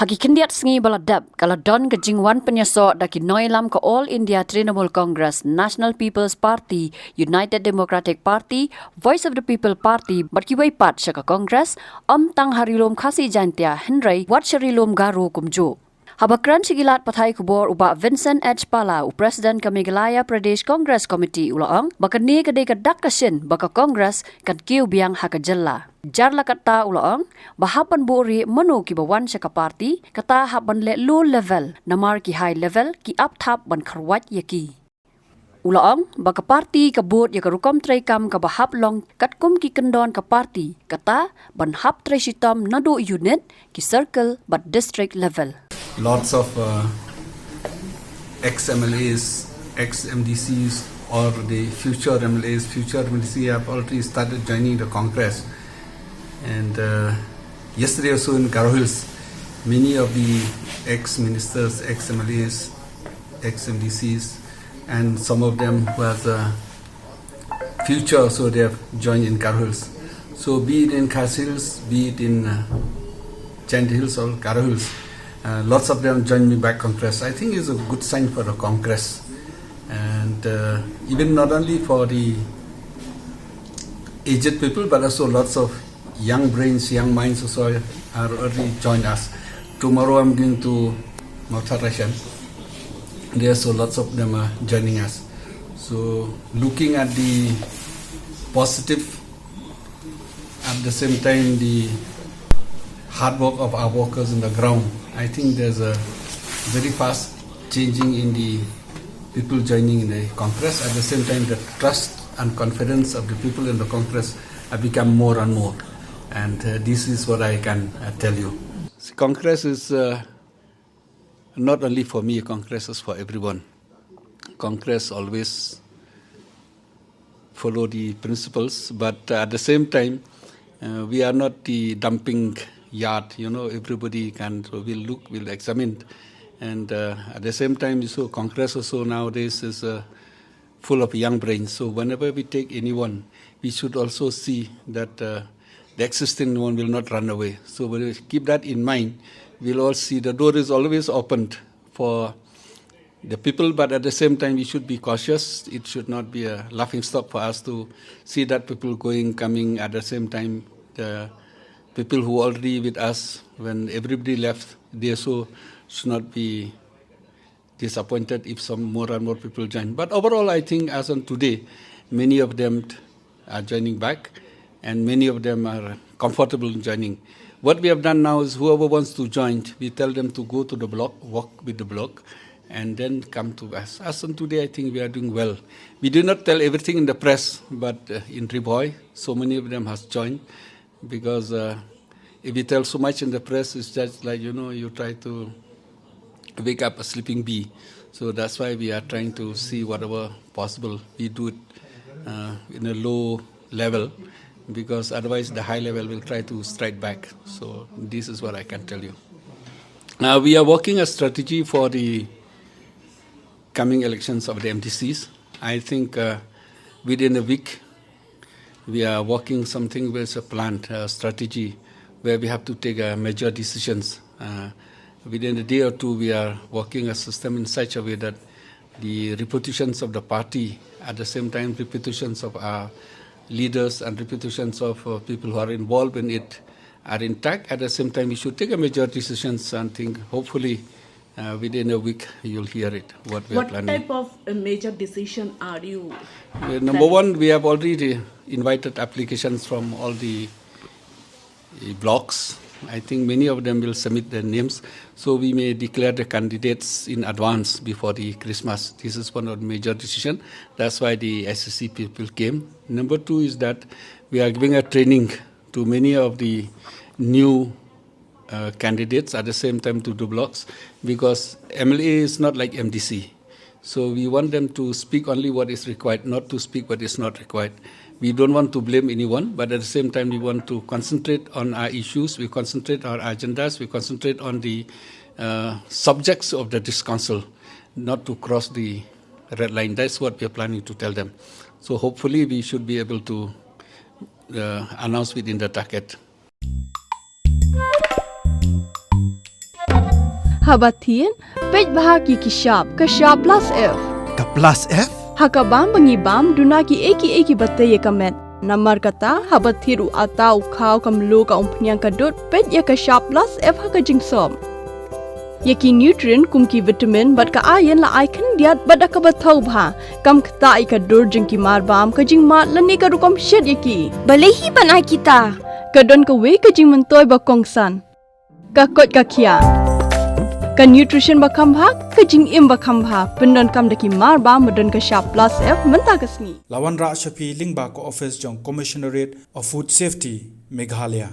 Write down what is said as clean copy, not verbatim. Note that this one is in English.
Hagi kendiat sengi baladab kala don ke jingwan Pynïasoh daki noilam ke All India Trinamool Congress, National People's Party, United Democratic Party, Voice of the People Party, berkiwai pat syaka Congress, tang harilom khasi jantia Hynrei wat sharilom garu kumjo. Habakran sigilat pathai kubor uba Vincent H. Pala, President ke Meghalaya Pradesh Congress Committee ulaang, baka ni kadai kadak kasin baka Congress kan kiu biang haka jella. Jarla kata ulaang, bahapan buri menu ki bawan syaka party, kata haban le low level, namar ki high level, ki up top ban Khyrwait yaki. Ulaang, baka party kabut ya karukom traikam ka bahap long katkum ki kendon ka party, kata ban hap traisitom nado unit ki circle but district level. Lots of ex-MLAs, ex-MDCs or the future MLAs, future MDC have already started joining the Congress. And yesterday also in Kyrwoh, many of the ex-ministers, ex-MLAs, ex-MDCs and some of them who has future, so they have joined in Kyrwoh. So be it in Khas Hills, be it in Chand Hills or Kyrwoh, lots of them joined me back Congress. I think it's a good sign for the Congress, and even not only for the aged people, but also lots of young brains, young minds also are already joined us. Tomorrow I'm going to Meghalaya. There, so lots of them are joining us. So looking at the positive, at the same time the hard work of our workers on the ground, I think there's a very fast changing in the people joining in the Congress. At the same time, the trust and confidence of the people in the Congress have become more and more. And this is what I can tell you. So Congress is not only for me, Congress is for everyone. Congress always follow the principles, but at the same time, we are not the dumping yard, everybody will look, will examine. And at the same time, so Congress also nowadays is full of young brains. So whenever we take anyone, we should also see that the existing one will not run away. So when we keep that in mind, we'll all see the door is always opened for the people, but at the same time, we should be cautious. It should not be a laughing stock for us to see that people going, coming. At the same time, the people who are already with us, when everybody left, they also should not be disappointed if some more and more people join. But overall, I think as on today, many of them are joining back, and many of them are comfortable in joining. What we have done now is whoever wants to join, we tell them to go to the block, walk with the block, and then come to us. As on today, I think we are doing well. We do not tell everything in the press, but in Riboy, so many of them has joined. Because if we tell so much in the press, it's just like, you try to wake up a sleeping bee. So that's why we are trying to see whatever possible. We do it in a low level, because otherwise the high level will try to strike back. So this is what I can tell you. Now we are working a strategy for the coming elections of the MDCs. I think within a week, we are working something with a planned strategy where we have to take major decisions. Within a day or two, we are working a system in such a way that the reputations of the party, at the same time reputations of our leaders and reputations of people who are involved in it are intact. At the same time, we should take a major decisions and think hopefully within a week you'll hear it, what we are planning. What type of major decision are you? Number one, we have already invited applications from all the blocks. I think many of them will submit their names, so we may declare the candidates in advance before the Christmas. This is one of the major decisions. That's why the SSC people came. Number two is that we are giving a training to many of the new candidates at the same time to the blocks, because MLA is not like MDC. So we want them to speak only what is required, not to speak what is not required. We don't want to blame anyone, but at the same time we want to concentrate on our issues, we concentrate on our agendas, we concentrate on the subjects of this council, not to cross the red line. That's what we are planning to tell them. So hopefully we should be able to announce within the target. habatin Paidbah ki kishap kashap plus F Ka plus F? hakabam bangibam dunaki eki batay Kmen namar kata habatiru atau kau kamlu ka umpnyang kadut pet ya kashap plus F hakajing som Yaki nutrient kumki vitamin bat ka ayan la icon diat bat ka bathau bha kam kta ka dur jingki mar bam ka jing mat lani ka rukom shed yaki Balehi banai kita. ka don ka we ka jing mentoy ba kongsan ka kot ka khia ka nutrition ba kham bha ka jing im ba kham bha pendon kam daki mar bam madon ka sharp plus F menta ka sni Lawan Ra Shafi Lingba ko office jong Commissionerate of Food Safety Meghalaya